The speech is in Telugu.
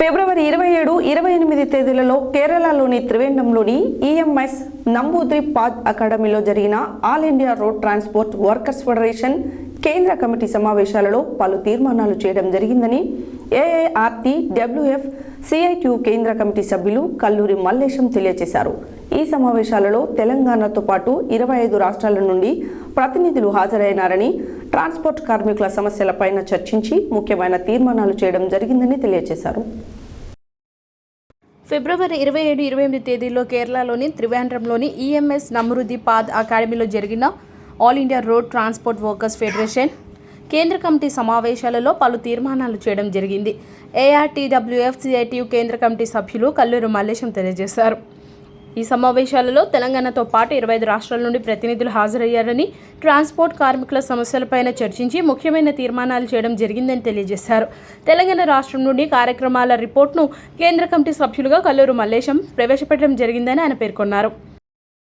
ఫిబ్రవరి 27, 28 తేదీలలో కేరళలోని త్రివేంద్రంలోని ఈఎంఎస్ నంబూద్రిపాద్ అకాడమీలో జరిగిన all India road transport workers federation కేంద్ర కమిటీ సమావేశాలలో పలు తీర్మానాలు చేయడం జరిగిందని ఏఐఆర్టీడబ్ల్యూఎఫ్ సిఐటియు కేంద్ర కమిటీ సభ్యులు కల్లూరి మల్లేశం తెలియజేశారు. ఈ సమావేశాలలో తెలంగాణతో పాటు 25 రాష్ట్రాల నుండి ప్రతినిధులు హాజరైనారని, ట్రాన్స్పోర్ట్ కార్మికుల సమస్యలపైన చర్చించి ముఖ్యమైన తీర్మానాలు చేయడం జరిగిందని తెలియజేశారు. ఫిబ్రవరి 27, 28 తేదీల్లో కేరళలోని త్రివేంద్రంలోని ఈఎంఎస్ నమ్రూదీపాద్ అకాడమీలో జరిగిన all India road transport workers federation కేంద్ర కమిటీ సమావేశాలలో పలు తీర్మానాలు చేయడం జరిగింది. ఏఆర్టీడబ్ల్యూఎఫ్ సిఐటియు కేంద్ర కమిటీ సభ్యులు కల్లూరి మల్లేశం తెలియజేశారు. ఈ సమావేశాలలో తెలంగాణతో పాటు 25 రాష్ట్రాల నుండి ప్రతినిధులు హాజరయ్యారని, ట్రాన్స్పోర్ట్ కార్మికుల సమస్యలపైన చర్చించి ముఖ్యమైన తీర్మానాలు చేయడం జరిగిందని తెలియజేశారు. తెలంగాణ రాష్ట్రం నుండి కార్యక్రమాల రిపోర్ట్ను కేంద్ర కమిటీ సభ్యులుగా కల్లూరి మల్లేశం ప్రవేశపెట్టడం జరిగిందని ఆయన పేర్కొన్నారు.